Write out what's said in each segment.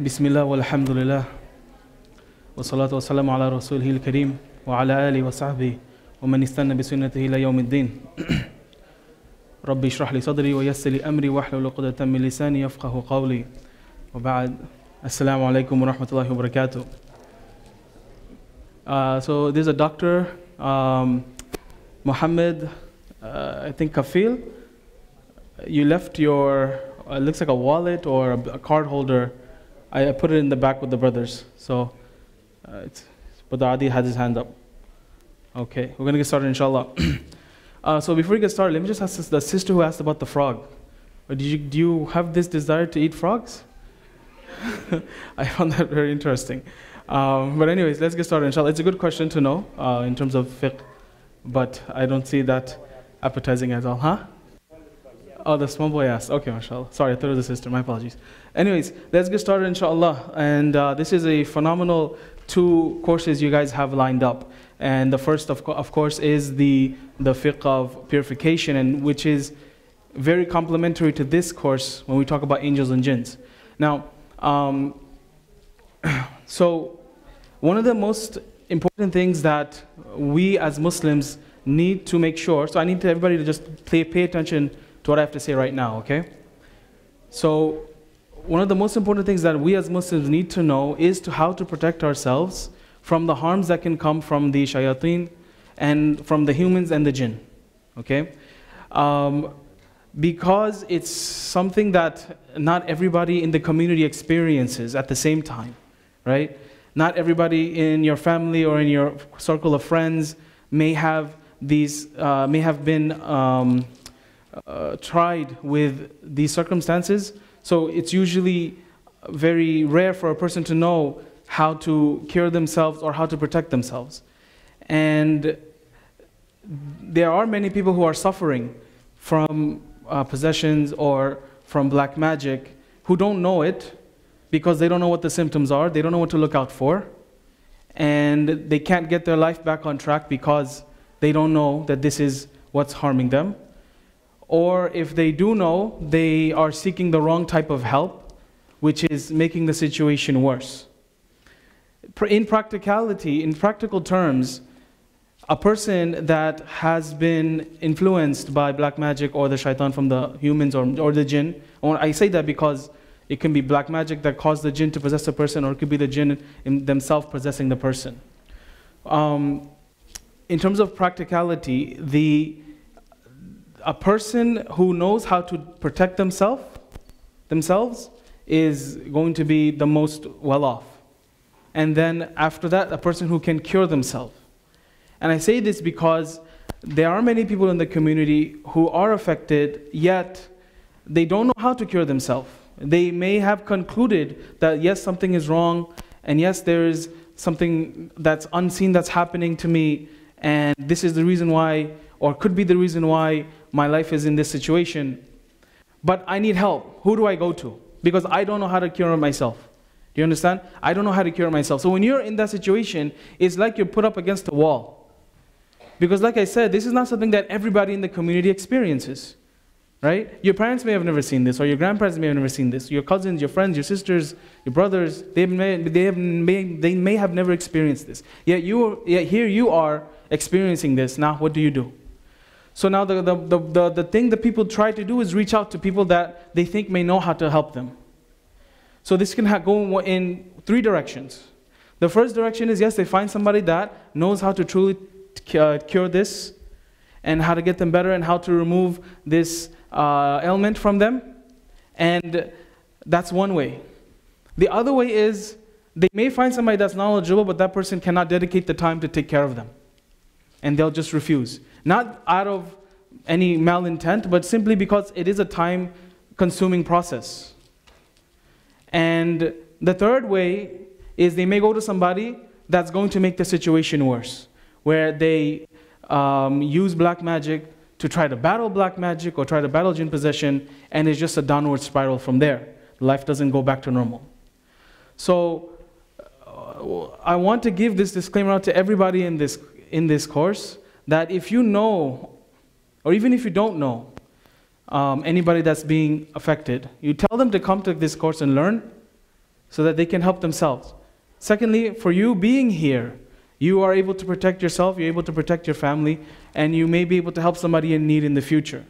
Bismillah walhamdulillah wa salatu wa salamu ala rasulihil kareem wa ala alihi wa sahbihi wa man istanna bi sunnatihi ila yawmiddin. Rabbi shrah li sadri wa yassir li amri wa hlul 'uqdatan min lisani yafqahu qawli. Wa ba'd. Assalamu alaikum wa rahmatullahi wa barakatuh. So there's a doctor, Muhammad, I think Kafil. You left your, looks like a wallet or a card holder. I put it in the back with the brothers. So, Brother Adi has his hand up. Okay, we're going to get started, inshallah. So before we get started, let me just ask the sister who asked about the frog. Do you have this desire to eat frogs? I found that very interesting. But anyways, let's get started, inshallah. It's a good question to know in terms of fiqh, but I don't see that appetizing at all. Huh? Oh, the small boy asked. Okay, mashallah. Sorry, I thought it was a sister. My apologies. Anyways, let's get started, inshallah. And this is a phenomenal 2 courses you guys have lined up. And the first, of course, is the fiqh of purification, and which is very complementary to this course when we talk about angels and jinns. Now, so one of the most important things that we as Muslims need to make sure, so I need everybody to just pay attention to what I have to say right now, okay? So one of the most important things that we as Muslims need to know is how to protect ourselves from the harms that can come from the shayateen and from the humans and the jinn, okay? Because it's something that not everybody in the community experiences at the same time, right? Not everybody in your family or in your circle of friends may have these, may have been tried with these circumstances. So it's usually very rare for a person to know how to cure themselves or how to protect themselves. And there are many people who are suffering from possessions or from black magic who don't know it because they don't know what the symptoms are, they don't know what to look out for, and they can't get their life back on track because they don't know that this is what's harming them. Or if they do know, they are seeking the wrong type of help, which is making the situation worse. In practicality, in practical terms, a person that has been influenced by black magic or the shaitan from the humans or the jinn, I say that because it can be black magic that caused the jinn to possess a person, or it could be the jinn themselves possessing the person. In terms of practicality, a person who knows how to protect themselves is going to be the most well off. And then after that, a person who can cure themselves. And I say this because there are many people in the community who are affected, yet they don't know how to cure themselves. They may have concluded that yes, something is wrong, and yes, there is something that's unseen that's happening to me, and this is the reason why, or could be the reason why my life is in this situation. But I need help. Who do I go to? Because I don't know how to cure myself. Do you understand? I don't know how to cure myself. So when you're in that situation, it's like you're put up against a wall. Because like I said, this is not something that everybody in the community experiences. Right? Your parents may have never seen this, or your grandparents may have never seen this. Your cousins, your friends, your sisters, your brothers, they may have never experienced this. Yet here you are experiencing this. Now what do you do? So now the thing that people try to do is reach out to people that they think may know how to help them. So this can go in 3 directions. The first direction is, yes, they find somebody that knows how to truly cure this, and how to get them better, and how to remove this ailment from them. And that's one way. The other way is, they may find somebody that's knowledgeable, but that person cannot dedicate the time to take care of them. And they'll just refuse. Not out of any malintent, but simply because it is a time-consuming process. And the third way is, they may go to somebody that's going to make the situation worse, where they use black magic to try to battle black magic or try to battle jinn possession, and it's just a downward spiral from there. Life doesn't go back to normal. So I want to give this disclaimer out to everybody in this course, that if you know, or even if you don't know, anybody that's being affected, you tell them to come to this course and learn, so that they can help themselves. Secondly, for you being here, you are able to protect yourself, you're able to protect your family, and you may be able to help somebody in need in the future.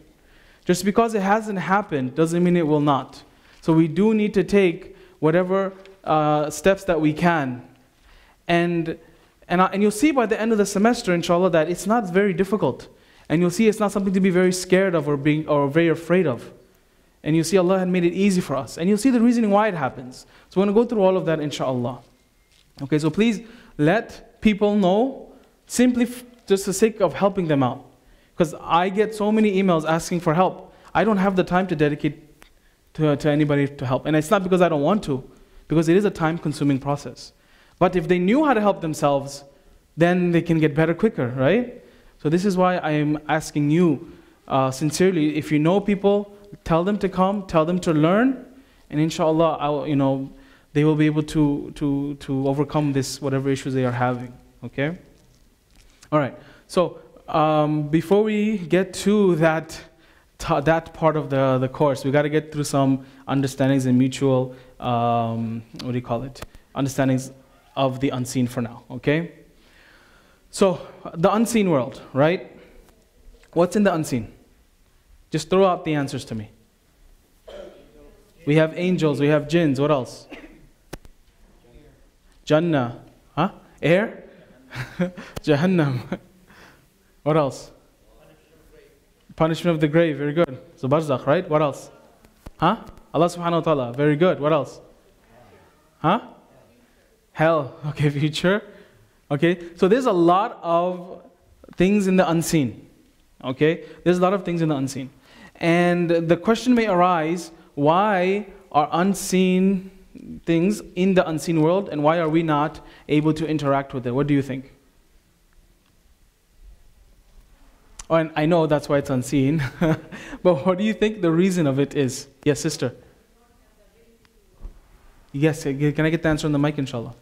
Just because it hasn't happened doesn't mean it will not. So we do need to take whatever steps that we can. And you'll see by the end of the semester, inshallah, that it's not very difficult. And you'll see it's not something to be very scared of or very afraid of. And you'll see Allah had made it easy for us. And you'll see the reasoning why it happens. So we're going to go through all of that, inshallah. Okay, so please let people know, simply just for the sake of helping them out. Because I get so many emails asking for help. I don't have the time to dedicate to anybody to help. And it's not because I don't want to, because it is a time-consuming process. But if they knew how to help themselves, then they can get better quicker, right? So this is why I am asking you sincerely, if you know people, tell them to come, tell them to learn, and inshallah, they will be able to overcome this, whatever issues they are having, okay? All right, so before we get to that part of the course, we got to get through some understandings and mutual, understandings of the unseen for now, okay? So, the unseen world, right? What's in the unseen? Just throw out the answers to me. We have angels, we have jinns, what else? Jannah, huh? Air? Jahannam. What else? Punishment of the grave, very good. So barzakh, right? What else? Huh? Allah subhanahu wa ta'ala, very good. What else? Huh? Hell, okay, future. Okay, so there's a lot of things in the unseen. Okay, there's a lot of things in the unseen. And the question may arise, why are unseen things in the unseen world, and why are we not able to interact with it? What do you think? Oh, and I know that's why it's unseen, but what do you think the reason of it is? Yes, sister. Yes, can I get the answer on the mic, inshallah?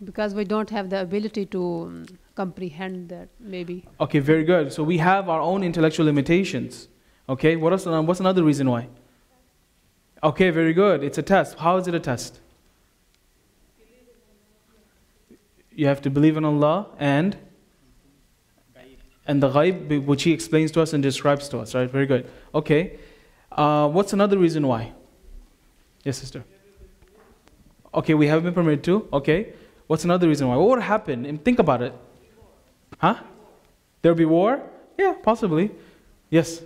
Because we don't have the ability to comprehend that, maybe. Okay, very good. So we have our own intellectual limitations. Okay, what's another reason why? Okay, very good. It's a test. How is it a test? You have to believe in Allah and the ghaib, which He explains to us and describes to us, right? Very good. Okay, what's another reason why? Yes, sister. Okay, we haven't been permitted to. Okay. What's another reason why? What would happen? And think about it. Huh? There will be war? Yeah, possibly. Yes.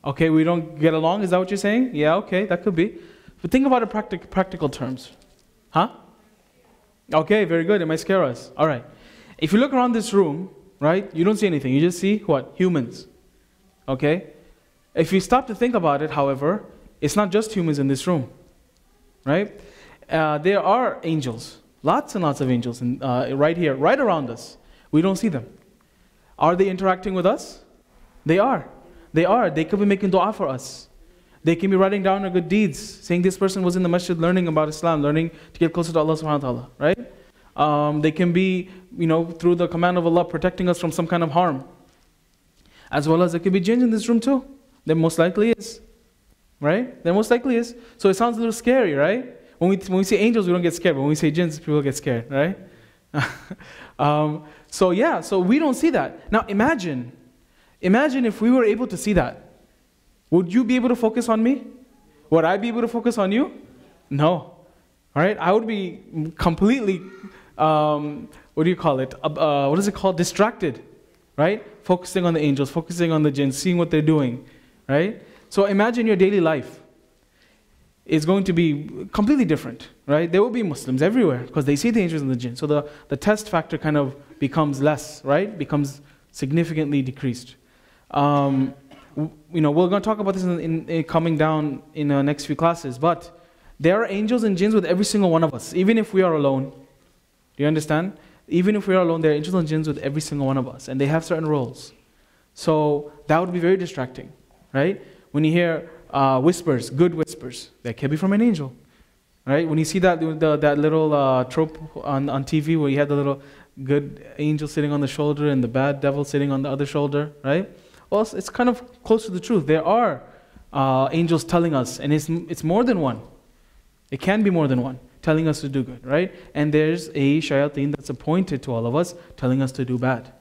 Okay, we don't get along? Is that what you're saying? Yeah, okay, that could be. But think about it practical terms. Huh? Okay, very good. It might scare us. All right. If you look around this room, right, you don't see anything. You just see what? Humans. Okay? If you stop to think about it, however, it's not just humans in this room. Right? There are angels, lots and lots of angels right here, right around us. We don't see them. Are they interacting with us? They are. They are. They could be making dua for us. They can be writing down our good deeds, saying this person was in the masjid learning about Islam, learning to get closer to Allah subhanahu wa ta'ala, right? They can be, through the command of Allah, protecting us from some kind of harm. As well as there could be jinns in this room too. There most likely is. Right? There most likely is. So it sounds a little scary, right? When we say angels, we don't get scared. But when we say jinns, people get scared, right? So we don't see that. Now imagine if we were able to see that. Would you be able to focus on me? Would I be able to focus on you? No. All right? I would be completely, what is it called? Distracted, right? Focusing on the angels, focusing on the jinns, seeing what they're doing, right? So imagine your daily life is going to be completely different, right? There will be Muslims everywhere because they see the angels and the jinn. So the test factor kind of becomes less, right? Becomes significantly decreased. We're going to talk about this in coming down in the next few classes, but there are angels and jinns with every single one of us, even if we are alone. Do you understand? Even if we are alone, there are angels and jinns with every single one of us, and they have certain roles. So that would be very distracting, right? When you hear whispers, good whispers, that can be from an angel, right? When you see that little trope on TV where you have the little good angel sitting on the shoulder and the bad devil sitting on the other shoulder, right? Well, it's kind of close to the truth. There are angels telling us, and it's more than one. It can be more than one, telling us to do good, right? And there's a shayateen that's appointed to all of us, telling us to do bad.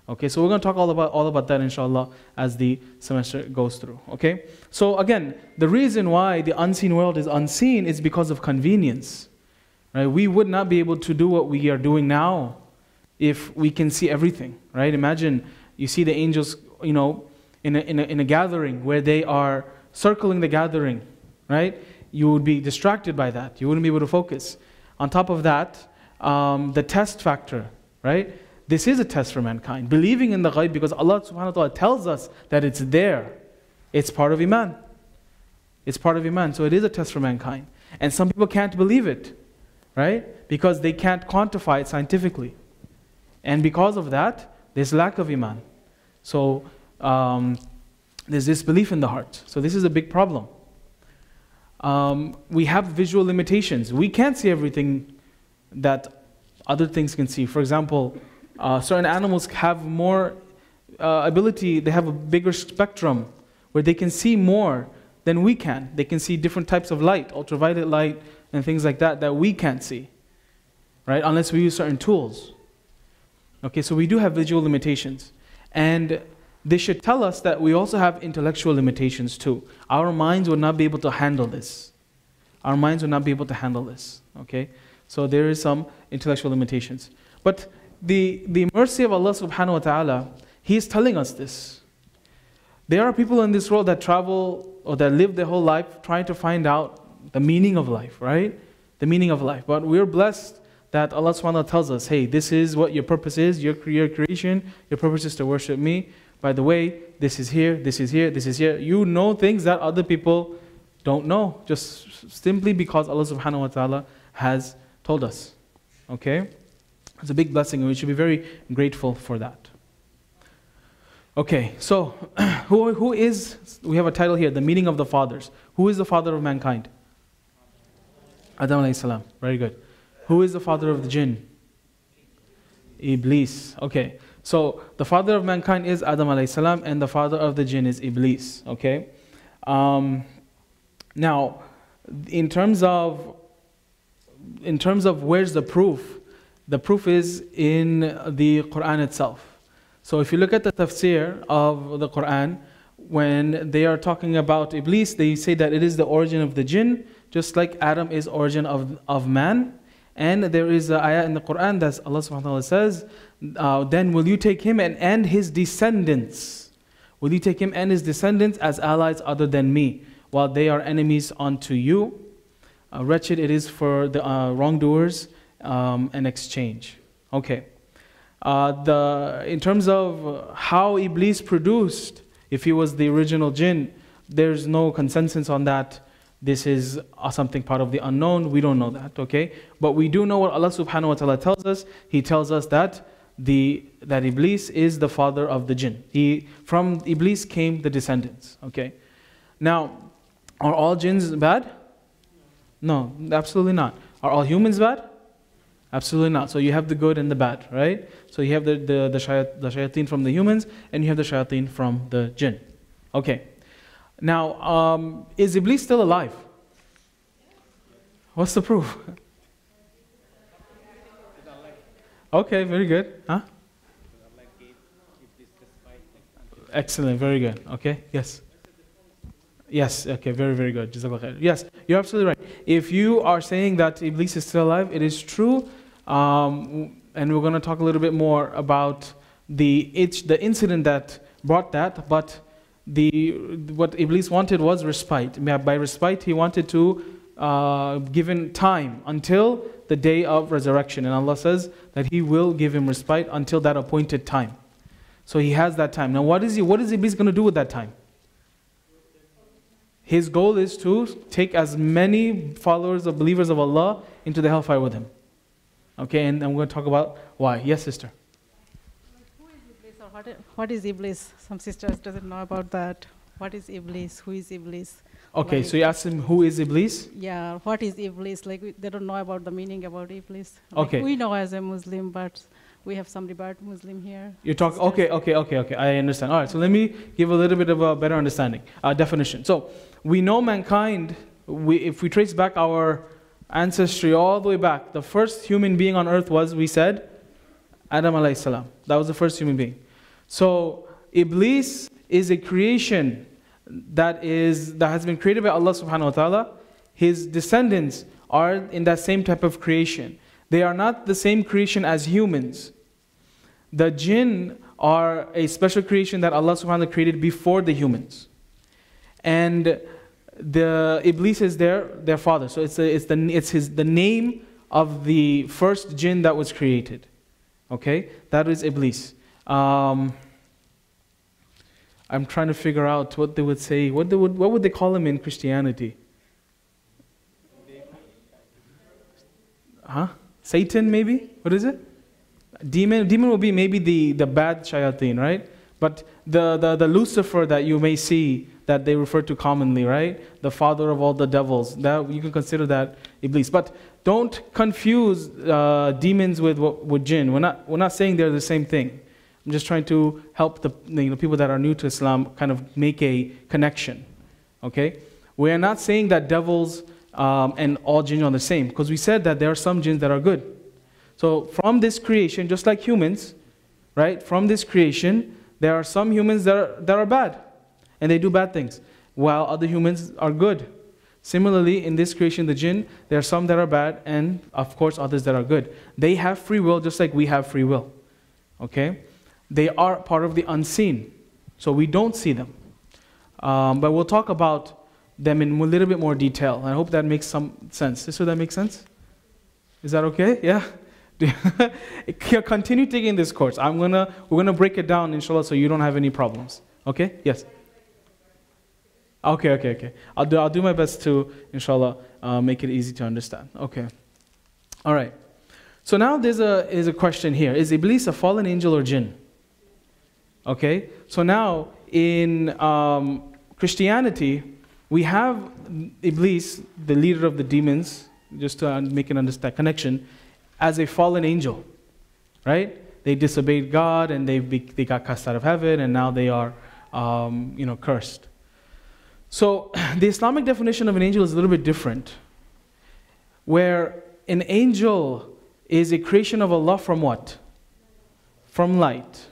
Okay, so we're going to talk all about that, inshallah, as the semester goes through. Okay, so again, the reason why the unseen world is unseen is because of convenience. Right? We would not be able to do what we are doing now if we can see everything. Right? Imagine you see the angels, you know, in a gathering where they are circling the gathering. Right? You would be distracted by that. You wouldn't be able to focus. On top of that, the test factor. Right? This is a test for mankind. Believing in the ghaib, because Allah subhanahu wa ta'ala tells us that it's there. It's part of Iman. It's part of Iman. So it is a test for mankind. And some people can't believe it. Right? Because they can't quantify it scientifically. And because of that, there's lack of Iman. So there's disbelief in the heart. So this is a big problem. We have visual limitations. We can't see everything that other things can see. For example, certain animals have more ability, they have a bigger spectrum where they can see more than we can. They can see different types of light, ultraviolet light and things like that, that we can't see, right? Unless we use certain tools. Okay, so we do have visual limitations. And this should tell us that we also have intellectual limitations too. Our minds would not be able to handle this. Our minds would not be able to handle this, okay? So there is some intellectual limitations. But the mercy of Allah subhanahu wa ta'ala, He is telling us this. There are people in this world that travel or that live their whole life trying to find out the meaning of life, right? The meaning of life. But we're blessed that Allah subhanahu wa ta'ala tells us, hey, this is what your purpose is, your creation, your purpose is to worship me. By the way, this is here, this is here, this is here. You know things that other people don't know, just simply because Allah subhanahu wa ta'ala has told us. Okay? It's a big blessing and we should be very grateful for that. Okay, so who is, we have a title here, the meaning of the fathers. Who is the father of mankind? Adam alayhi salam. Very good. Who is the father of the jinn? Iblis. Okay, so the father of mankind is Adam alayhi salam and the father of the jinn is Iblis. Okay. Now, in terms of where's the proof? The proof is in the Quran itself. So if you look at the tafsir of the Quran, when they are talking about Iblis, they say that it is the origin of the jinn, just like Adam is origin of man. And there is an ayah in the Quran that Allah subhanahu wa ta'ala says, then will you take him and his descendants? Will you take him and his descendants as allies other than me, while they are enemies unto you? Wretched it is for the wrongdoers an exchange. Okay. In terms of how Iblis produced, if he was the original jinn, there's no consensus on that. This is something part of the unknown. We don't know that, okay? But we do know what Allah subhanahu wa ta'ala tells us. He tells us that that Iblis is the father of the jinn. From Iblis came the descendants, okay? Now, are all jinns bad? No, absolutely not. Are all humans bad? Absolutely not. So you have the good and the bad, right? So you have the shayateen from the humans and you have the shayateen from the jinn. Okay. Now, is Iblis still alive? What's the proof? Okay, very good. Huh? Excellent, very good. Okay, yes. Yes, okay, very, very good. Jazakallah khair. Yes, you're absolutely right. If you are saying that Iblis is still alive, it is true. And we're going to talk a little bit more about the incident that brought that, but what Iblis wanted was respite. By respite, he wanted to give him time until the day of resurrection. And Allah says that He will give him respite until that appointed time. So he has that time. Now what is Iblis going to do with that time? His goal is to take as many followers of believers of Allah into the hellfire with him. Okay, and I'm going to talk about why. Yes, sister. Who is Iblis or what is Iblis? Some sisters doesn't know about that. What is Iblis? Who is Iblis? Okay, like, so you asked him who is Iblis? Yeah, what is Iblis? Like they don't know about the meaning about Iblis. Okay. Like, we know as a Muslim, but we have some debate Muslim here. You talk. Okay. I understand. All right. So let me give a little bit of a better understanding, definition. So we know mankind. If we trace back our ancestry all the way back. The first human being on earth was, we said, Adam alayhi salam. That was the first human being. So Iblis is a creation that has been created by Allah subhanahu wa ta'ala. His descendants are in that same type of creation. They are not the same creation as humans. The jinn are a special creation that Allah subhanahu wa ta'ala created before the humans. And the Iblis is their father. So it's the name of the first jinn that was created. Okay? That is Iblis. I'm trying to figure out what they would say. What would they call him in Christianity? Huh? Satan maybe? What is it? Demon will be maybe the bad shayateen, right? But the Lucifer that you may see, that they refer to commonly, right? The father of all the devils. That you can consider that Iblis. But don't confuse demons with jinn. We're not saying they're the same thing. I'm just trying to help the people that are new to Islam kind of make a connection. Okay? We are not saying that devils and all jinn are the same, because we said that there are some jinns that are good. So from this creation, just like humans, right? From this creation, there are some humans that are bad, and they do bad things, while other humans are good. Similarly, in this creation, the jinn, there are some that are bad, and of course others that are good. They have free will just like we have free will. Okay? They are part of the unseen, so we don't see them. But we'll talk about them in a little bit more detail. I hope that makes some sense. Does that make sense? Is that okay? Yeah? Continue taking this course. We're gonna break it down, inshallah, so you don't have any problems. Okay? Yes. Okay. I'll do my best to, inshallah, make it easy to understand. Okay. All right. So now there's a question here. Is Iblis a fallen angel or jinn? Okay. So now in Christianity, we have Iblis, the leader of the demons, just to make an understand connection, as a fallen angel, right? They disobeyed God and they got cast out of heaven, and now they are, cursed. So the Islamic definition of an angel is a little bit different, where an angel is a creation of Allah from what? From light.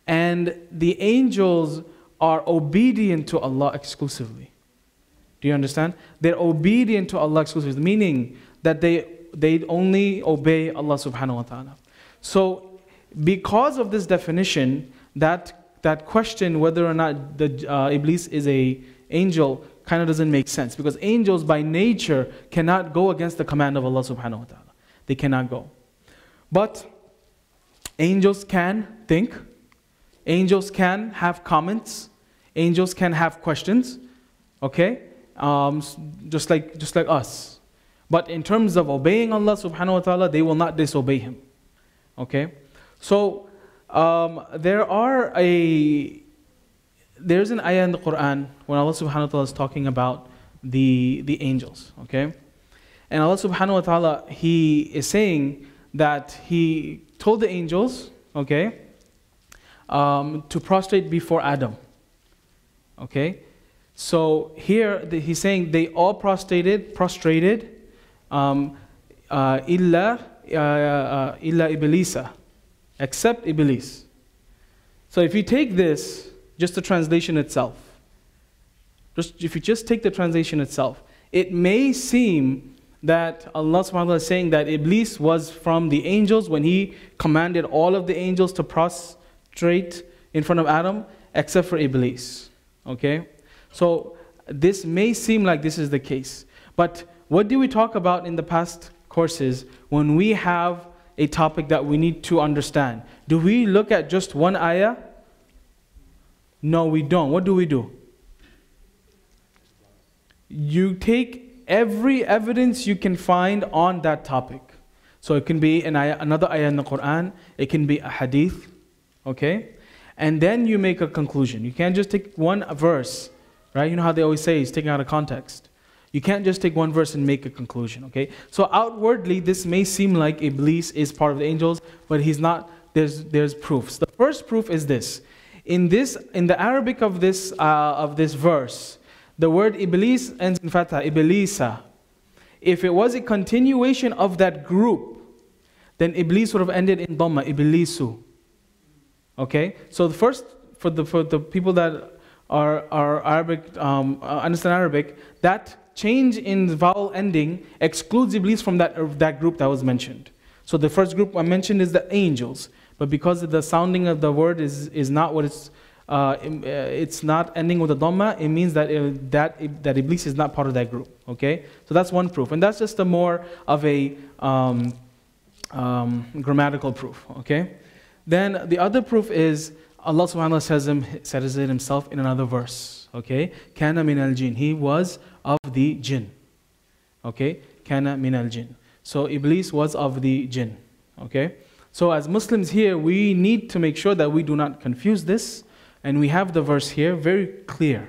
And the angels are obedient to Allah exclusively. Do you understand? They're obedient to Allah exclusively, meaning that they only obey Allah subhanahu wa ta'ala. So because of this definition, that question whether or not the Iblis is a angel kind of doesn't make sense, because angels by nature cannot go against the command of Allah subhanahu wa ta'ala. They cannot go. But angels can think. Angels can have comments. Angels can have questions. Okay? Just like us. But in terms of obeying Allah subhanahu wa ta'ala, they will not disobey Him. Okay? So, there's an ayah in the Quran when Allah subhanahu wa ta'ala is talking about the angels. Okay? And Allah subhanahu wa ta'ala, He is saying that He told the angels, okay, to prostrate before Adam. Okay? So here He's saying they all prostrated, illa Iblisa, except Iblis. So if you take this, just the translation itself, if you just take the translation itself, it may seem that Allah subhanahu wa ta'ala is saying that Iblis was from the angels when He commanded all of the angels to prostrate in front of Adam, except for Iblis. Okay? So this may seem like this is the case. But what do we talk about in the past courses when we have a topic that we need to understand? Do we look at just one ayah? No, we don't. What do? You take every evidence you can find on that topic. So it can be another ayah in the Quran. It can be a hadith. Okay? And then you make a conclusion. You can't just take one verse. Right? You know how they always say it's taken out of context. You can't just take one verse and make a conclusion. Okay? So outwardly, this may seem like Iblis is part of the angels, but he's not. There's proofs. The first proof is this. In the Arabic of this verse, the word Iblis ends in fatha, Iblisa. If it was a continuation of that group, then Iblis would have ended in Dhamma, Iblisu. Okay? So the first, for the people that are Arabic, understand Arabic, that change in the vowel ending excludes Iblis from that group that was mentioned. So the first group I mentioned is the angels. But because the sounding of the word is not what it's not ending with a Dhamma, it means that that Iblis is not part of that group. Okay? So that's one proof. And that's just a more of a grammatical proof. Okay? Then the other proof is Allah subhanahu wa ta'ala says it himself in another verse. Okay? Kana min al-jinn. He was of the jinn. Okay? Kana min al-jinn. So Iblis was of the jinn. Okay? So as Muslims here, we need to make sure that we do not confuse this. And we have the verse here, very clear.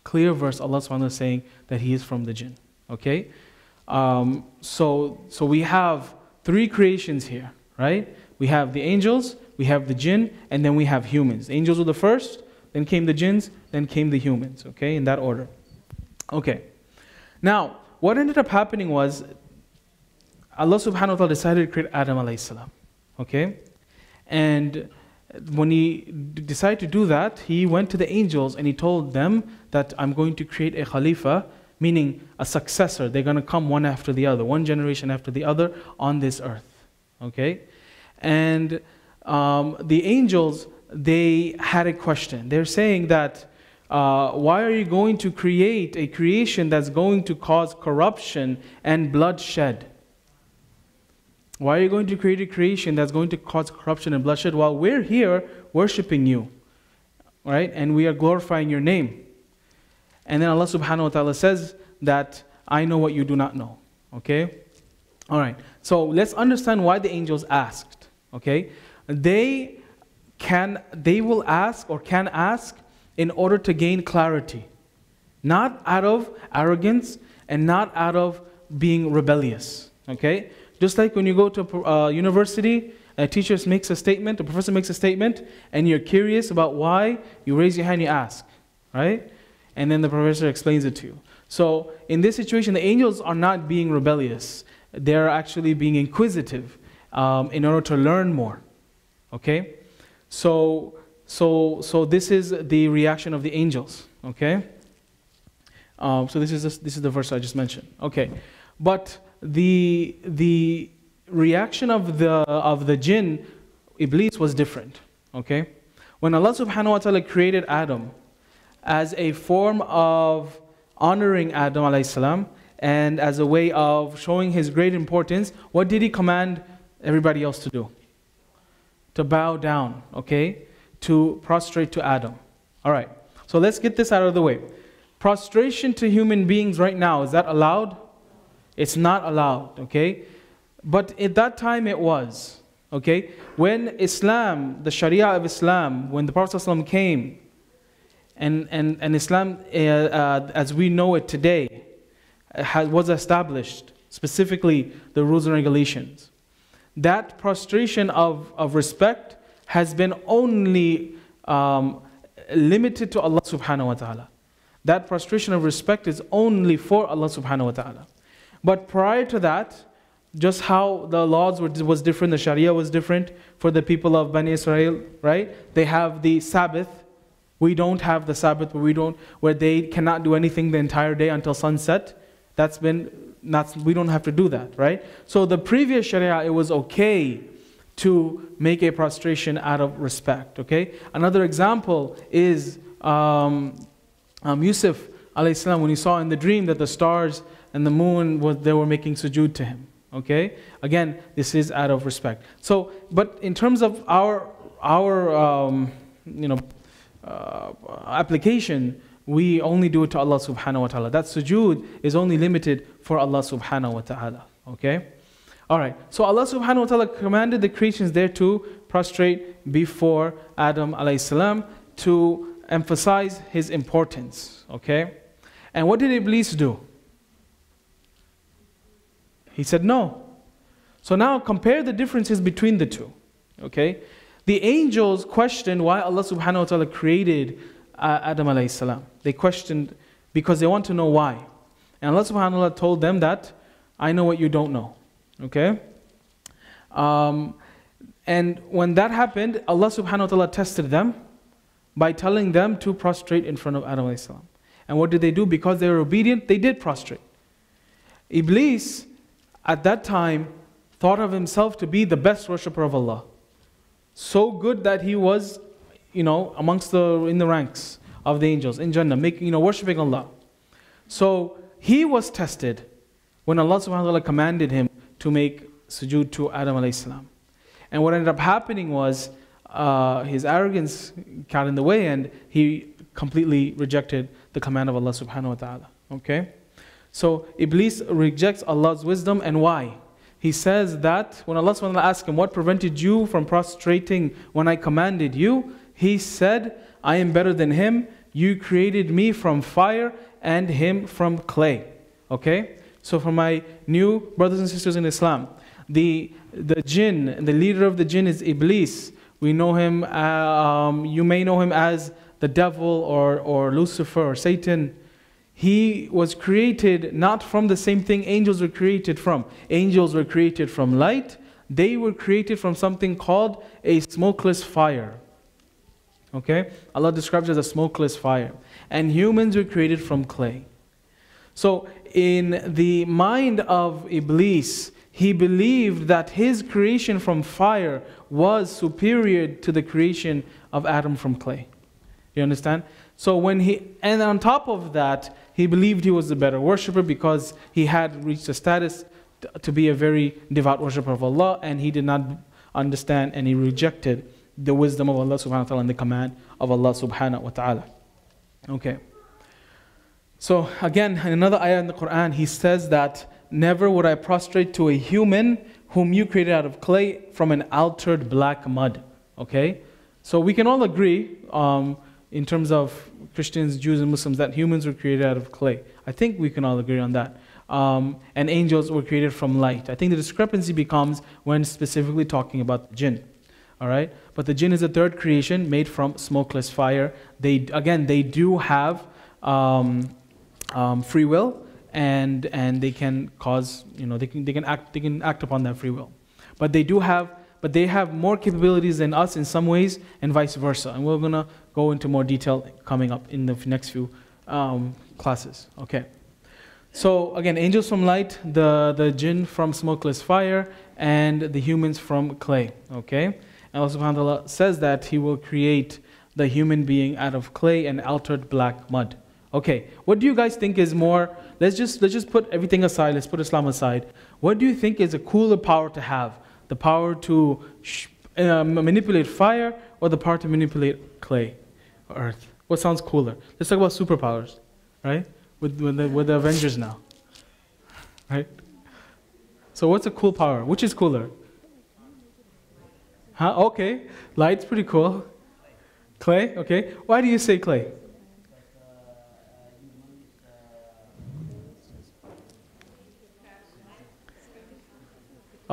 Clear verse, Allah subhanahu wa ta'ala saying that he is from the jinn. Okay? So we have three creations here, right? We have the angels, we have the jinn, and then we have humans. The angels were the first, then came the jinns, then came the humans. Okay? In that order. Okay. Now, what ended up happening was, Allah subhanahu wa ta'ala decided to create Adam alayhi salam. Okay? And when he decided to do that, he went to the angels and he told them that I'm going to create a Khalifa, meaning a successor. They're going to come one after the other, one generation after the other on this earth. Okay? And the angels, they had a question. They're saying that, why are you going to create a creation that's going to cause corruption and bloodshed? Why are you going to create a creation that's going to cause corruption and bloodshed while we're here worshiping you, right? And we are glorifying your name. And then Allah subhanahu wa ta'ala says that I know what you do not know. Okay? All right. So let's understand why the angels asked. Okay? They will ask or can ask in order to gain clarity. Not out of arrogance and not out of being rebellious. Okay? Just like when you go to a university, a teacher makes a statement, a professor makes a statement, and you're curious about why, you raise your hand, you ask, right? And then the professor explains it to you. So in this situation, the angels are not being rebellious. They're actually being inquisitive in order to learn more, okay? So this is the reaction of the angels, okay? So this is the verse I just mentioned, okay? But the reaction of the jinn, Iblis, was different. Okay? When Allah subhanahu wa ta'ala created Adam as a form of honoring Adam alayhi salam and as a way of showing his great importance, what did he command everybody else to do? To bow down, okay? To prostrate to Adam. Alright, so let's get this out of the way. Prostration to human beings right now, is that allowed? It's not allowed, okay? But at that time it was, okay? When Islam, the Sharia of Islam, when the Prophet ﷺ came, and Islam, as we know it today, was established, specifically the rules and regulations, that prostration of respect has been only limited to Allah subhanahu wa ta'ala. That prostration of respect is only for Allah subhanahu wa ta'ala. But prior to that, just how the laws was different, the Sharia was different for the people of Bani Israel, right? They have the Sabbath. We don't have the Sabbath where they cannot do anything the entire day until sunset. We don't have to do that, right? So the previous Sharia, it was okay to make a prostration out of respect, okay? Another example is Yusuf alayhi salam, when he saw in the dream that the stars and the moon, they were making sujood to him. Okay? Again, this is out of respect. So, but in terms of our application, we only do it to Allah subhanahu wa ta'ala. That sujood is only limited for Allah subhanahu wa ta'ala. Okay? Alright, so Allah subhanahu wa ta'ala commanded the creations there to prostrate before Adam alayhi salam to emphasize his importance. Okay? And what did Iblis do? He said no. So now compare the differences between the two. Okay? The angels questioned why Allah subhanahu wa ta'ala created Adam alayhi salam. They questioned because they want to know why. And Allah subhanahu wa ta'ala told them that I know what you don't know. Okay? And when that happened, Allah subhanahu wa ta'ala tested them by telling them to prostrate in front of Adam alayhi salam. And what did they do? Because they were obedient, they did prostrate. Iblis, at that time, thought of himself to be the best worshipper of Allah. So good that he was, in the ranks of the angels in Jannah, worshipping Allah. So he was tested when Allah subhanahu wa ta'ala commanded him to make sujood to Adam alayhi salam. And what ended up happening was his arrogance got in the way and he completely rejected the command of Allah subhanahu wa ta'ala. Okay? So Iblis rejects Allah's wisdom, and why? He says that when Allah subhanahu wa ta'ala asked him, what prevented you from prostrating when I commanded you? He said, I am better than him. You created me from fire and him from clay. Okay? So for my new brothers and sisters in Islam, the jinn, the leader of the jinn is Iblis. We know him, you may know him as the devil or Lucifer or Satan. He was created not from the same thing angels were created from. Angels were created from light. They were created from something called a smokeless fire. Okay? Allah describes it as a smokeless fire. And humans were created from clay. So in the mind of Iblis, he believed that his creation from fire was superior to the creation of Adam from clay. You understand? So and on top of that, he believed he was the better worshipper because he had reached a status to be a very devout worshipper of Allah, and he did not understand and he rejected the wisdom of Allah subhanahu wa ta'ala and the command of Allah subhanahu wa ta'ala. Okay. So again, in another ayah in the Quran, he says that never would I prostrate to a human whom you created out of clay from an altered black mud. Okay? So we can all agree in terms of Christians, Jews, and Muslims that humans were created out of clay. I think we can all agree on that. And angels were created from light. I think the discrepancy becomes when specifically talking about the jinn. Alright? But the jinn is a third creation made from smokeless fire. They do have free will, and they can cause, they can act upon that free will. But they have more capabilities than us in some ways, and vice versa. And we're gonna go into more detail coming up in the next few classes. Okay. So again, angels from light, the jinn from smokeless fire, and the humans from clay. Okay. And Allah subhanahu wa ta'ala says that He will create the human being out of clay and altered black mud. Okay. What do you guys think is more? Let's just put everything aside. Let's put Islam aside. What do you think is a cooler power to have? The power to manipulate fire, or the power to manipulate clay, or earth? What sounds cooler? Let's talk about superpowers, right? With the Avengers now, right? So what's a cool power? Which is cooler? Huh? Okay, light's pretty cool. Clay, okay. Why do you say clay?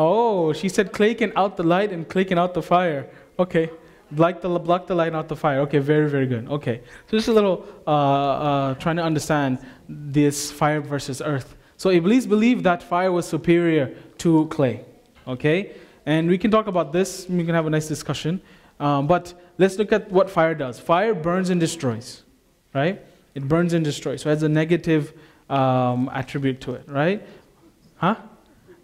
Oh, she said clay can out the light and clay can out the fire. Okay, block the light and out the fire. Okay, very, very good. Okay, so just a little trying to understand this fire versus earth. So Iblis believed that fire was superior to clay. Okay, and we can talk about this. We can have a nice discussion. But let's look at what fire does. Fire burns and destroys, right? It burns and destroys. So it has a negative attribute to it, right? Huh?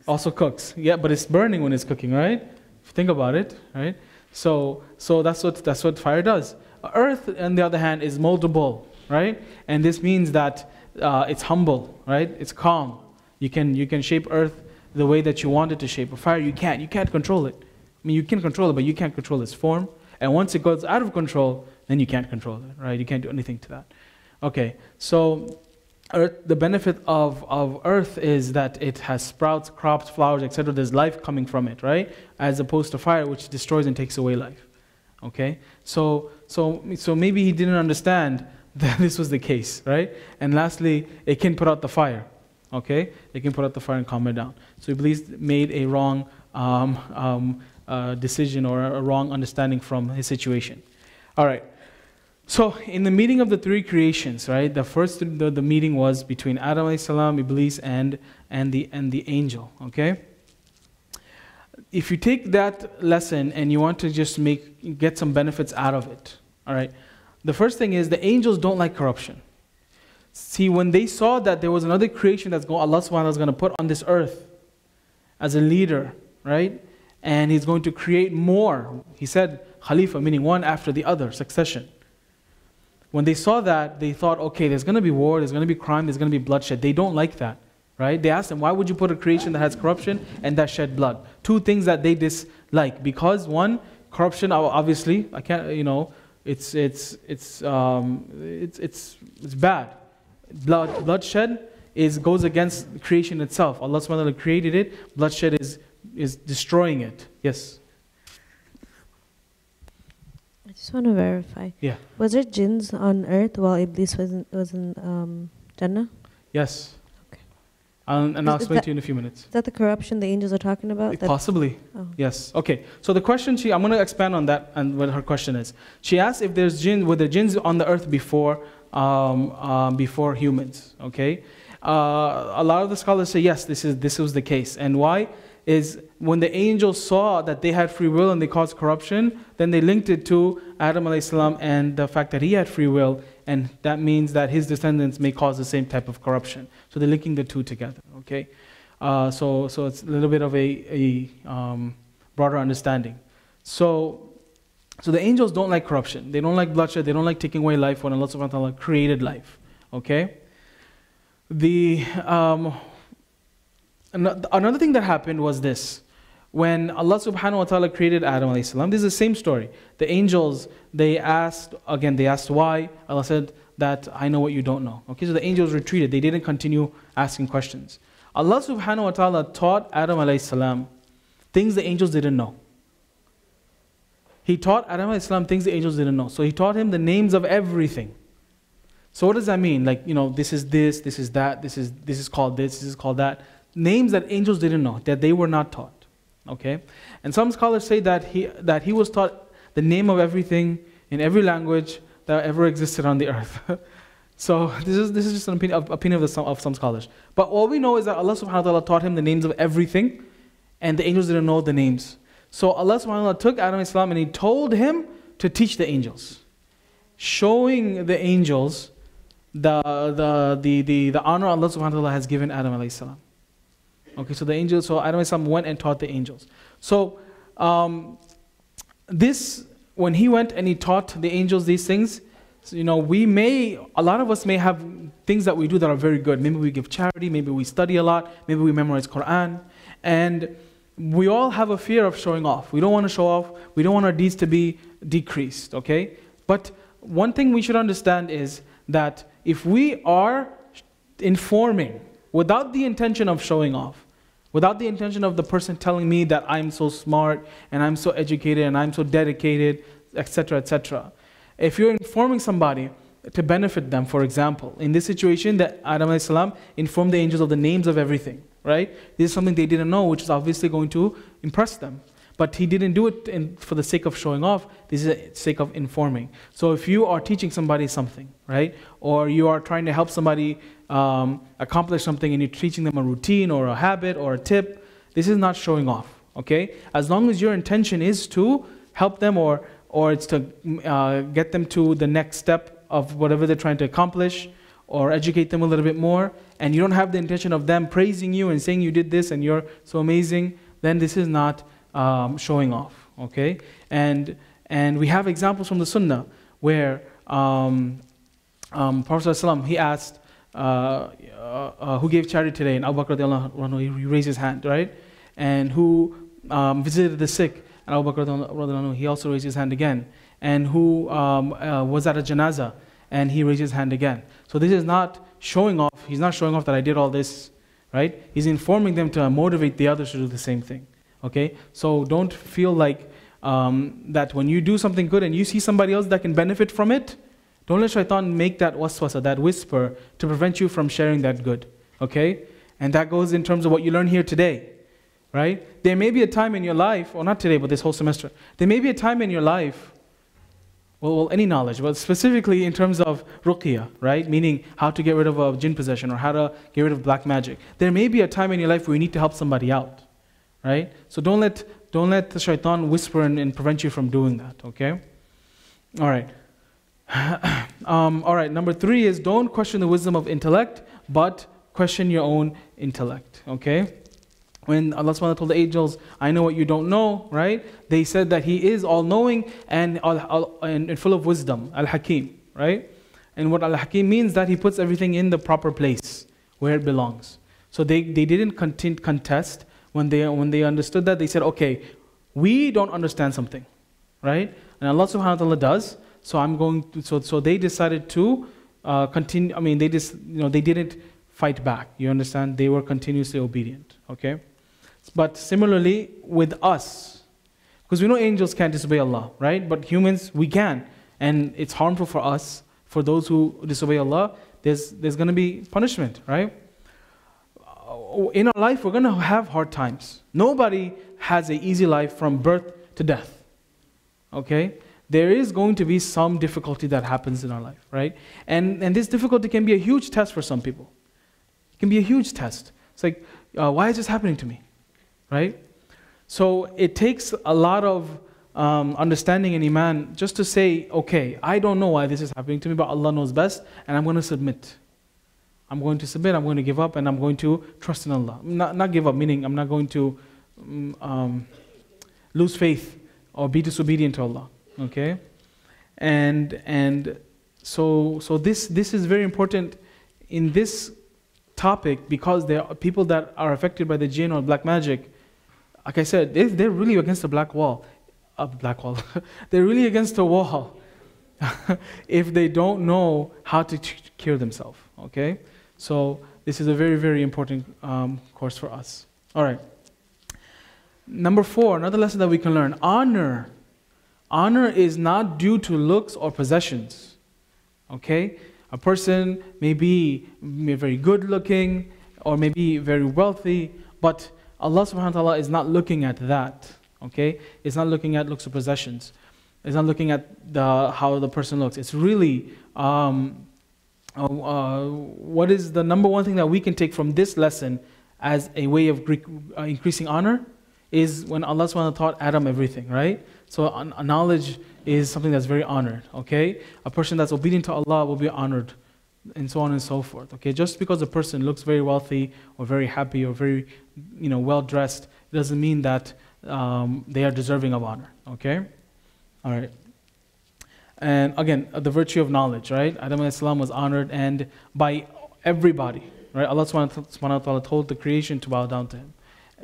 Also cooks, yeah, but it's burning when it's cooking, right? If you think about it, right? So that's what fire does. Earth, on the other hand, is moldable, right? And this means that it's humble, right? It's calm. You can shape earth the way that you want it to shape. But fire, you can't control it. I mean, you can control it, but you can't control its form. And once it goes out of control, then you can't control it, right? You can't do anything to that. Okay, so earth, the benefit of earth is that it has sprouts, crops, flowers, etc. There's life coming from it, right? As opposed to fire, which destroys and takes away life. Okay? So maybe he didn't understand that this was the case, right? And lastly, it can put out the fire. Okay? It can put out the fire and calm it down. So Iblis made a wrong decision or a wrong understanding from his situation. All right. So in the meeting of the three creations, right? The first the meeting was between Adam alayhi salam, Iblis, and the angel. Okay. If you take that lesson and you want to just get some benefits out of it, all right. The first thing is the angels don't like corruption. See, when they saw that there was another creation Allah subhanahu wa ta'ala is going to put on this earth as a leader, right? And He's going to create more. He said Khalifa, meaning one after the other, succession. When they saw that, they thought, okay, there's going to be war, there's going to be crime, there's going to be bloodshed. They don't like that, right? They asked them, why would you put a creation that has corruption and that shed blood? Two things that they dislike. Because one, corruption, obviously, I can't, it's bad. Bloodshed goes against creation itself. Allah subhanahu wa ta'ala created it. Bloodshed is destroying it. Yes. I just want to verify. Yeah. Was there jinns on earth while Iblis was in Jannah? Yes. Okay. And I'll explain to you in a few minutes. Is that the corruption the angels are talking about? Possibly. Oh. Yes. Okay. So the question I'm going to expand on that and what her question is. She asked if were there jinns on the earth before humans. Okay. A lot of the scholars say yes, this was the case. And why? Is when the angels saw that they had free will and they caused corruption, then they linked it to Adam alayhi salam and the fact that he had free will, and that means that his descendants may cause the same type of corruption. So they're linking the two together. Okay, so it's a little bit of a broader understanding. So the angels don't like corruption. They don't like bloodshed. They don't like taking away life when Allah subhanahu wa ta'ala created life. Okay. Another thing that happened was this. When Allah subhanahu wa ta'ala created Adam alayhi salam, this is the same story. The angels, they asked why. Allah said that I know what you don't know. Okay, so the angels retreated. They didn't continue asking questions. Allah subhanahu wa ta'ala taught Adam alayhi salam things the angels didn't know. He taught Adam alayhi salam things the angels didn't know. So He taught him the names of everything. So what does that mean? Like, this is this is that, this is called this is called that. Names that angels didn't know, that they were not taught. Okay? And some scholars say that he was taught the name of everything in every language that ever existed on the earth. So this is just an opinion of some scholars. But all we know is that Allah subhanahu wa ta'ala taught him the names of everything, and the angels didn't know the names. So Allah subhanahu wa ta'ala took Adam alayhi salam and He told him to teach the angels, showing the angels the honor Allah subhanahu wa ta'ala has given Adam alayhi salam. Okay, so Adam alayhi salam went and taught the angels. So when he went and he taught the angels these things, so, a lot of us may have things that we do that are very good. Maybe we give charity, maybe we study a lot, maybe we memorize Quran, and we all have a fear of showing off. We don't want to show off. We don't want our deeds to be decreased, okay? But one thing we should understand is that if we are informing without the intention of showing off, without the intention of the person telling me that I'm so smart and I'm so educated and I'm so dedicated, etc., etc. If you're informing somebody to benefit them, for example, in this situation that Adam alayhi salam informed the angels of the names of everything, right? This is something they didn't know, which is obviously going to impress them. But he didn't do it for the sake of showing off. This is the sake of informing. So if you are teaching somebody something, right? Or you are trying to help somebody accomplish something and you're teaching them a routine or a habit or a tip, this is not showing off, okay? As long as your intention is to help them or it's to get them to the next step of whatever they're trying to accomplish or educate them a little bit more, and you don't have the intention of them praising you and saying you did this and you're so amazing, then this is not showing off, okay? And we have examples from the Sunnah where Prophet ﷺ, he asked, who gave charity today? And Abu Bakr radiallahu anhu, he raised his hand, right? And who visited the sick? And Abu Bakr radiallahu anhu, he also raised his hand again. And who was at a janazah? And he raised his hand again. So this is not showing off. He's not showing off that I did all this, right? He's informing them to motivate the others to do the same thing. Okay, so don't feel like that when you do something good and you see somebody else that can benefit from it, don't let shaitan make that waswasa, that whisper, to prevent you from sharing that good. Okay, and that goes in terms of what you learn here today, right? There may be a time in your life, or not today, but this whole semester, there may be a time in your life Well, any knowledge, but specifically in terms of ruqya, right? Meaning how to get rid of a jinn possession or how to get rid of black magic. There may be a time in your life where you need to help somebody out, right? So don't let the shaitan whisper and prevent you from doing that, okay? All right. All right, number 3 is don't question the wisdom of intellect, but question your own intellect, okay? When Allah SWT told the angels, I know what you don't know, right? They said that He is all-knowing and full of wisdom, Al-Hakim, right? And what Al-Hakim means that He puts everything in the proper place, where it belongs. So they didn't contest when they understood that. They said, okay, we don't understand something, right? And Allah subhanahu wa ta'ala does. So they decided to continue. I mean, they didn't fight back. You understand? They were continuously obedient. Okay. But similarly with us, because we know angels can't disobey Allah, right? But humans, we can, and it's harmful for us. For those who disobey Allah, there's going to be punishment, right? In our life, we're going to have hard times. Nobody has an easy life from birth to death. Okay. There is going to be some difficulty that happens in our life, right? And this difficulty can be a huge test for some people. It can be a huge test. It's like, why is this happening to me, right? So it takes a lot of understanding and iman just to say, okay, I don't know why this is happening to me, but Allah knows best, and I'm going to submit. I'm going to submit, I'm going to give up, and I'm going to trust in Allah. Not give up, meaning I'm not going to lose faith or be disobedient to Allah. Okay, and so this is very important in this topic, because there are people that are affected by the jinn or black magic. Like I said, they're really against a black wall. They're really against a wall if they don't know how to cure themselves. Okay, so this is a very, very important course for us. All right. Number 4, another lesson that we can learn: honor. Honor is not due to looks or possessions. Okay? A person may be very good looking or maybe very wealthy, but Allah subhanahu wa ta'ala is not looking at that. Okay? It's not looking at looks or possessions. It's not looking at how the person looks. It's really what is the number one thing that we can take from this lesson as a way of increasing honor is when Allah subhanahu wa ta'ala taught Adam everything, right? So knowledge is something that's very honored, okay? A person that's obedient to Allah will be honored, and so on and so forth, okay? Just because a person looks very wealthy or very happy or very, well-dressed, it doesn't mean that they are deserving of honor, okay? All right. And again, the virtue of knowledge, right? Adam alayhi salam was honored and by everybody, right? Allah subhanahu wa ta'ala told the creation to bow down to Him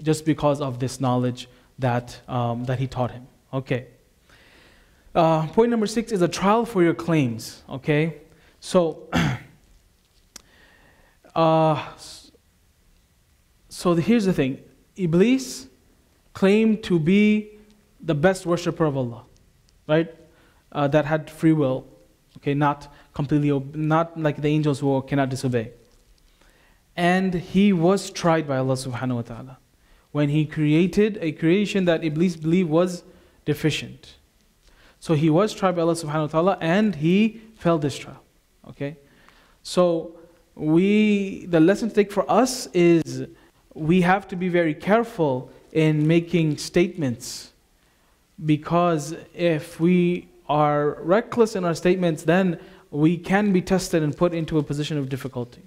just because of this knowledge that He taught him. Okay. Point number 6 is a trial for your claims. Okay. So, here's the thing. Iblis claimed to be the best worshipper of Allah, right? That had free will. Okay, not like the angels who cannot disobey. And he was tried by Allah subhanahu wa ta'ala when he created a creation that Iblis believed was deficient. So he was tried by Allah subhanahu wa ta'ala and he failed this trial. Okay? So the lesson to take for us is we have to be very careful in making statements, because if we are reckless in our statements, then we can be tested and put into a position of difficulty.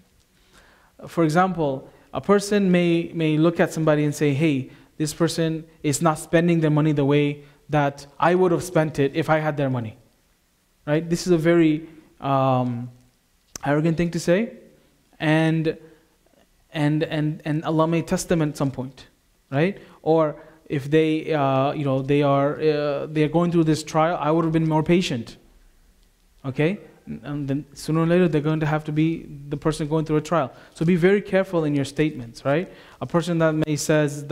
For example, a person may look at somebody and say, hey, this person is not spending their money the way that I would have spent it if I had their money. Right? This is a very arrogant thing to say, and Allah may test them at some point, right? Or if they they're going through this trial, I would have been more patient. Okay? And then sooner or later they're going to have to be the person going through a trial. So be very careful in your statements, right? A person that says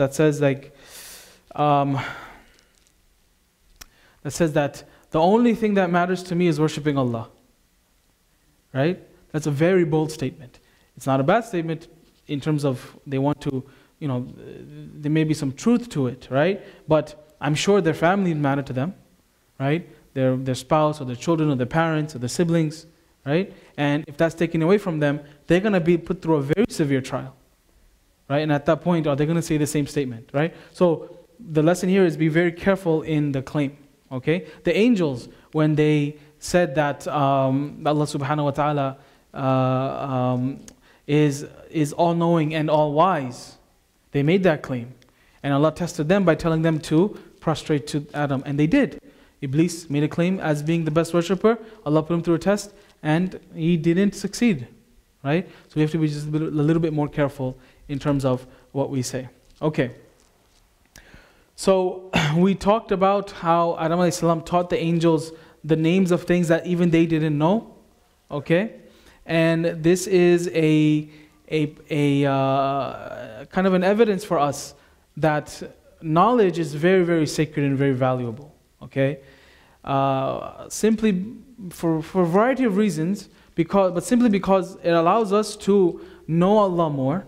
that the only thing that matters to me is worshiping Allah. Right? That's a very bold statement. It's not a bad statement in terms of they want to, there may be some truth to it, right? But I'm sure their family matter to them, right? their spouse or their children or their parents or their siblings, right? And if that's taken away from them, they're going to be put through a very severe trial, right? And at that point, are they going to say the same statement, right? So the lesson here is be very careful in the claim, okay? The angels, when they said that Allah subhanahu wa ta'ala is all-knowing and all-wise, they made that claim. And Allah tested them by telling them to prostrate to Adam, and they did. Iblis made a claim as being the best worshipper. Allah put him through a test, and he didn't succeed, right? So we have to be just a little bit more careful in terms of what we say. Okay. So we talked about how Adam alayhi salam taught the angels the names of things that even they didn't know. Okay, and this is a kind of an evidence for us that knowledge is very, very sacred and very valuable. Okay, simply for a variety of reasons, but simply because it allows us to know Allah more,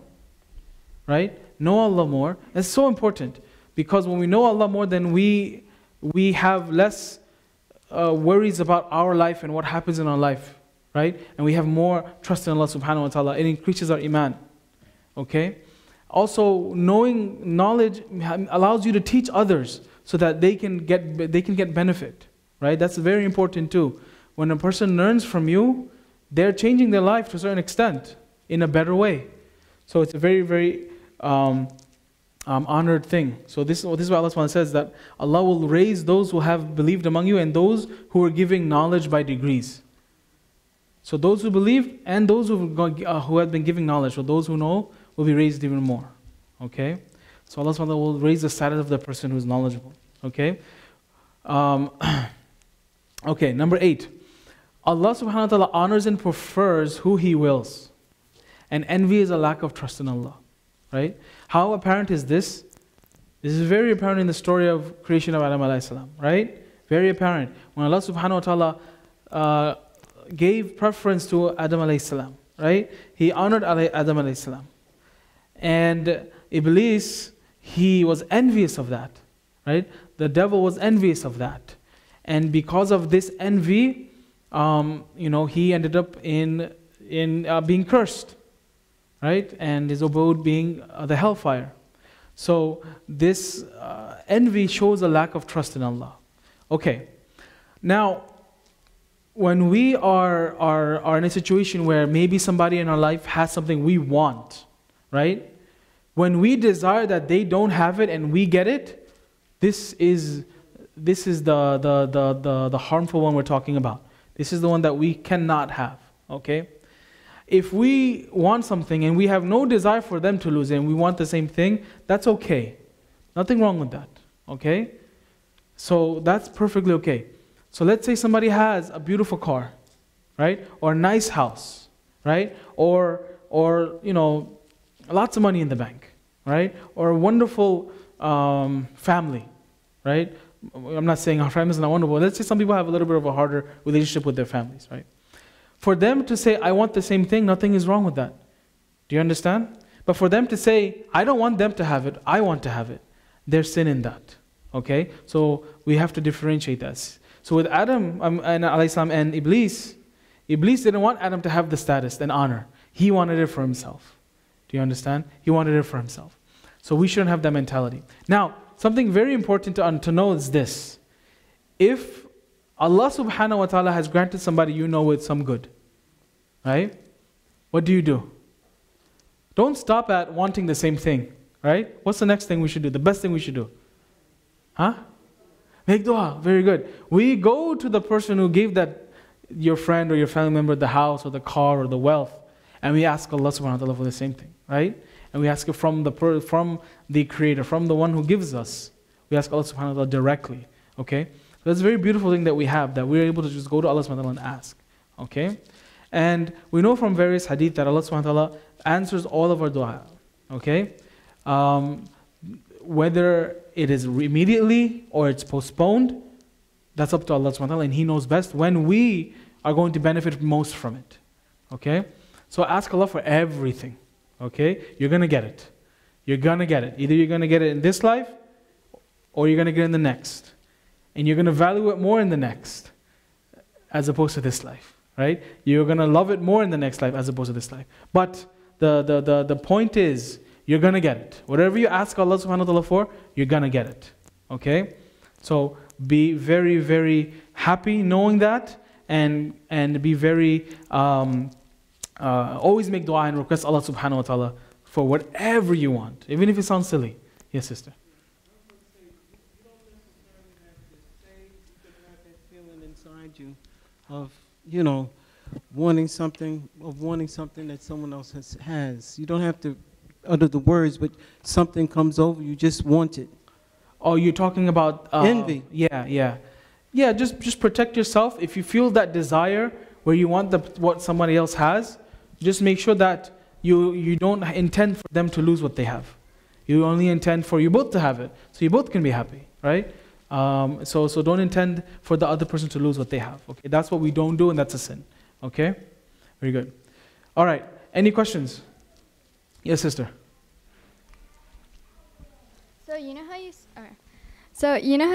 right? Know Allah more. It's so important because when we know Allah more, then we have less worries about our life and what happens in our life, right? And we have more trust in Allah subhanahu wa ta'ala. It increases our iman. Okay? Also, knowing knowledge allows you to teach others so that they can get benefit, right? That's very important too. When a person learns from you, they're changing their life to a certain extent in a better way. So it's a very, very honored thing. So this is what Allah subhanahu wa ta'ala says, that Allah will raise those who have believed among you and those who are giving knowledge by degrees. So those who believe and those who have been giving knowledge, so those who know, will be raised even more. Okay? So Allah subhanahu wa ta'ala will raise the status of the person who is knowledgeable. Okay? Okay, number 8. Allah subhanahu wa ta'ala honors and prefers who He wills. And envy is a lack of trust in Allah. Right? How apparent is this? This is very apparent in the story of creation of Adam alayhi salam. Right? Very apparent. When Allah subhanahu wa ta'ala gave preference to Adam alayhi salam. Right? He honored Adam alayhi salam. And Iblis, he was envious of that, right? The devil was envious of that. And because of this envy, he ended up in being cursed, right? And his abode being the hellfire. So this envy shows a lack of trust in Allah. Okay. Now, when we are in a situation where maybe somebody in our life has something we want, right? When we desire that they don't have it and we get it, this is the harmful one we're talking about. This is the one that we cannot have. Okay? If we want something and we have no desire for them to lose it and we want the same thing, that's okay. Nothing wrong with that. Okay? So that's perfectly okay. So let's say somebody has a beautiful car, right? Or a nice house, right? Or lots of money in the bank, right? Or a wonderful family, right? I'm not saying our family is not wonderful. Let's say some people have a little bit of a harder relationship with their families, right? For them to say, I want the same thing, nothing is wrong with that. Do you understand? But for them to say, I don't want them to have it, I want to have it, there's sin in that. Okay? So we have to differentiate this. So with Adam and Iblis didn't want Adam to have the status and honor. He wanted it for himself. Do you understand? He wanted it for himself. So we shouldn't have that mentality. Now, something very important to know is this. If Allah subhanahu wa ta'ala has granted somebody with some good, right? What do? Don't stop at wanting the same thing, right? What's the next thing we should do? The best thing we should do? Huh? Make dua. Very good. We go to the person who gave your friend or your family member the house or the car or the wealth, and we ask Allah subhanahu wa ta'ala for the same thing, right? And we ask it from the Creator, from the one who gives us. We ask Allah subhanahu wa ta'ala directly, okay? So that's a very beautiful thing that we have, that we're able to just go to Allah subhanahu wa ta'ala and ask, okay? And we know from various hadith that Allah subhanahu wa ta'ala answers all of our dua, okay? Whether it is immediately or it's postponed, that's up to Allah subhanahu wa ta'ala, and He knows best when we are going to benefit most from it, okay? So ask Allah for everything. Okay? You're going to get it. You're going to get it. Either you're going to get it in this life or you're going to get it in the next. and you're going to value it more in the next as opposed to this life, right? You're going to love it more in the next life as opposed to this life. But the point is, you're going to get it. Whatever you ask Allah subhanahu wa ta'ala for, you're going to get it. Okay? So be very, very happy knowing that, and be very, always make dua and request Allah subhanahu wa ta'ala for whatever you want, even if it sounds silly. Yes, sister? Inside you of, you know, wanting something that someone else has. You don't have to utter the words, but something comes over you, just want it. Oh, you're talking about envy. Yeah, just protect yourself. If you feel that desire where you want what somebody else has, just make sure that you don't intend for them to lose what they have. You only intend for you both to have it, so you both can be happy, right? So don't intend for the other person to lose what they have. Okay, that's what we don't do, and that's a sin. Okay, very good. All right, any questions? Yes, sister. So you know how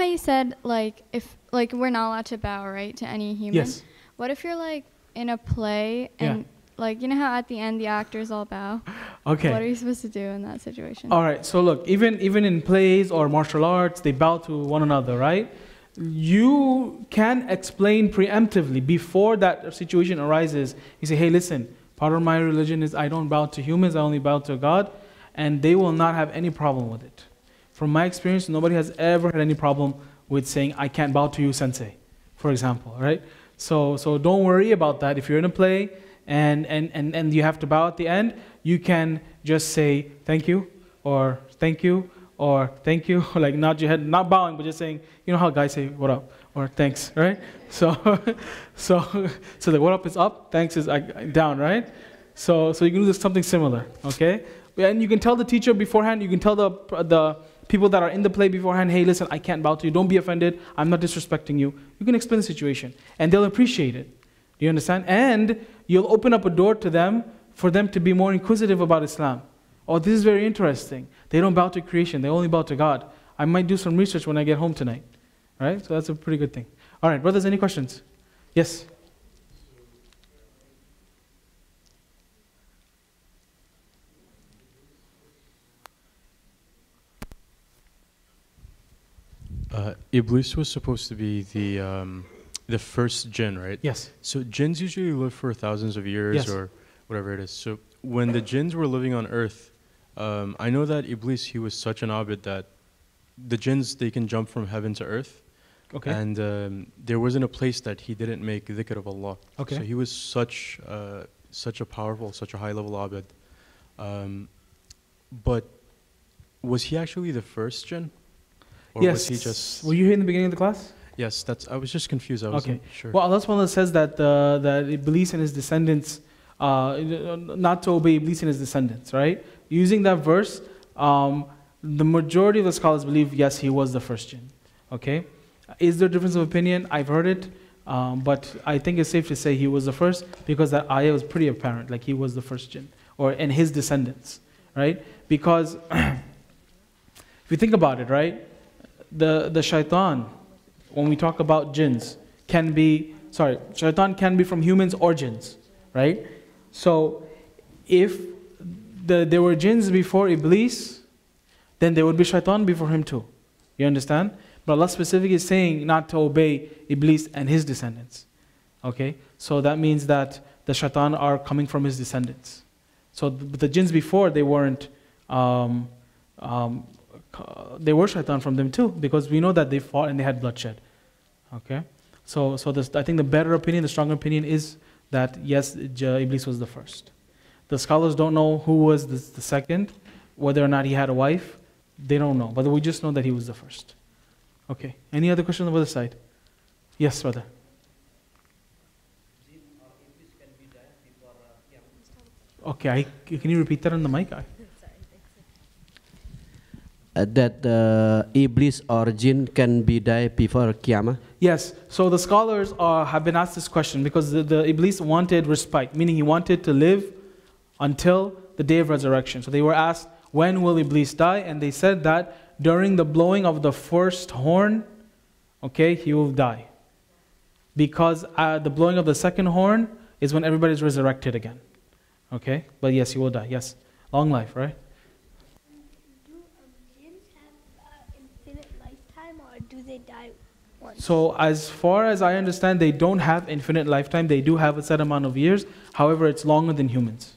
you said like if we're not allowed to bow, right, to any human. Yes. What if you're like in a play and like, you know how at the end the actors all bow? Okay. What are you supposed to do in that situation? All right, so look, even in plays or martial arts, they bow to one another, right? You can explain preemptively before that situation arises. You say, hey, listen, part of my religion is I don't bow to humans, I only bow to God, and they will not have any problem with it. From my experience, nobody has ever had any problem with saying, I can't bow to you, sensei, for example, right? So don't worry about that. If you're in a play and you have to bow at the end, you can just say thank you, or thank you, or thank you, like nod your head, not bowing, but just saying, you know how guys say what up, or thanks, right? So the what up is up, thanks is down, right? So you can do something similar, okay? And you can tell the teacher beforehand, you can tell the people that are in the play beforehand, hey, listen, I can't bow to you, don't be offended, I'm not disrespecting you. You can explain the situation, and they'll appreciate it. Do you understand? And you'll open up a door to them for them to be more inquisitive about Islam. Oh, this is very interesting. They don't bow to creation, they only bow to God. I might do some research when I get home tonight. Right? So that's a pretty good thing. All right, brothers, any questions? Yes? Iblis was supposed to be the first jinn, right? Yes. So jinns usually live for thousands of years, yes, or whatever it is. So when the jinns were living on earth, I know that Iblis, he was such an abid that the jinns, they can jump from heaven to earth. Okay. And there wasn't a place that he didn't make dhikr of Allah. Okay. So he was such a powerful, such a high level abid. But was he actually the first jinn? Or yes. Was he just... Were you here in the beginning of the class? Yes, I was just confused. I wasn't sure. Well, Allah subhanahu wa ta'ala says that Iblis and his descendants, not to obey Iblis and his descendants, right? Using that verse, the majority of the scholars believe, yes, he was the first jinn. Okay? Is there a difference of opinion? I've heard it, but I think it's safe to say he was the first, because that ayah was pretty apparent, like he was the first jinn, and his descendants, right? Because if you think about it, right, the shaitan, when we talk about jinns, shaitan can be from humans or jinns, right? So if there were jinns before Iblis, then there would be shaitan before him too. You understand? But Allah specifically is saying not to obey Iblis and his descendants. Okay? So that means that the shaitan are coming from his descendants. So the jinns before, they weren't, they were shaitan from them too, because we know that they fought and they had bloodshed. Okay? So I think the better opinion, the stronger opinion is that yes, Iblis was the first. The scholars don't know who was the second, whether or not he had a wife. They don't know, but we just know that he was the first. Okay. Any other question on the other side? Yes, brother. Okay, can you repeat that on the mic? That Iblis or jinn can be died before Qiyamah? Yes. So the scholars have been asked this question because the Iblis wanted respite, meaning he wanted to live until the day of resurrection. So they were asked, when will Iblis die? And they said that during the blowing of the first horn okay, he will die. Because the blowing of the second horn is when everybody's resurrected again. Okay? But yes, he will die. Yes. Long life, right? Do jinns have infinite lifetime, or do they die once? So as far as I understand, they don't have infinite lifetime. They do have a set amount of years. However, it's longer than humans.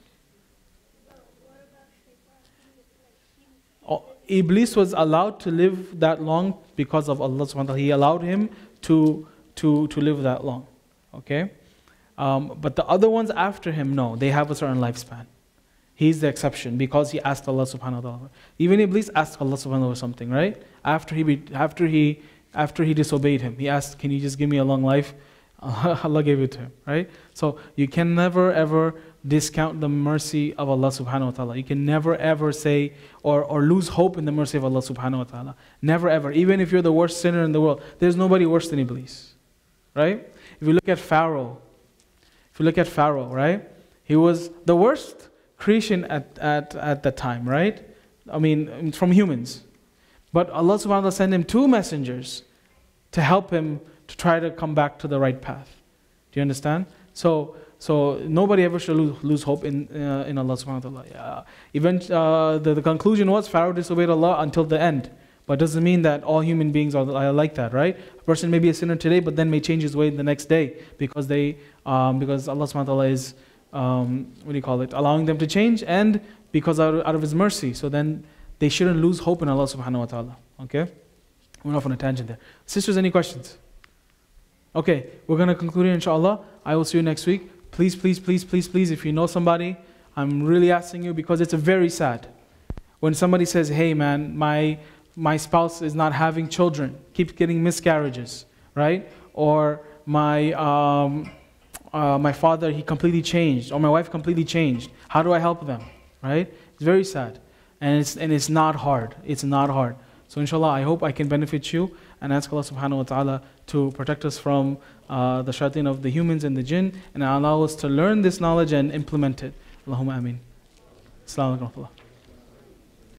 Iblis was allowed to live that long because of Allah subhanahu wa ta'ala. He allowed him to live that long. Okay? But the other ones after him, no, they have a certain lifespan. He's the exception because he asked Allah subhanahu wa ta'ala. Even Iblis asked Allah subhanahu wa ta'ala something, right? After he disobeyed him, he asked, can you just give me a long life? Allah gave it to him, right? So you can never ever discount the mercy of Allah subhanahu wa ta'ala. You can never ever say or lose hope in the mercy of Allah subhanahu wa ta'ala. Never ever. Even if you're the worst sinner in the world, there's nobody worse than Iblis, right? If you look at Pharaoh, right? He was the worst creation at the time, right? I mean, from humans. But Allah subhanahu wa ta'ala sent him 2 messengers to help him to try to come back to the right path. Do you understand? So nobody ever should lose hope in Allah subhanahu wa ta'ala. The conclusion was Pharaoh disobeyed Allah until the end. But it doesn't mean that all human beings are like that, right? A person may be a sinner today, but then may change his way the next day because because Allah subhanahu wa ta'ala is, allowing them to change, and because out of His mercy. So then they shouldn't lose hope in Allah subhanahu wa ta'ala. Okay? We're off on a tangent there. Sisters, any questions? Okay, we're going to conclude here, inshallah. I will see you next week. Please, please, please, please, please, if you know somebody, I'm really asking you, because it's very sad. When somebody says, hey man, my spouse is not having children, keeps getting miscarriages, right? Or my father, he completely changed, or my wife completely changed. How do I help them, right? It's very sad. And it's not hard. It's not hard. So inshallah, I hope I can benefit you, and ask Allah subhanahu wa ta'ala to protect us from the shayateen of the humans and the jinn, and allow us to learn this knowledge and implement it. Allahumma ameen. Assalamu alaikum wa rahmatullah.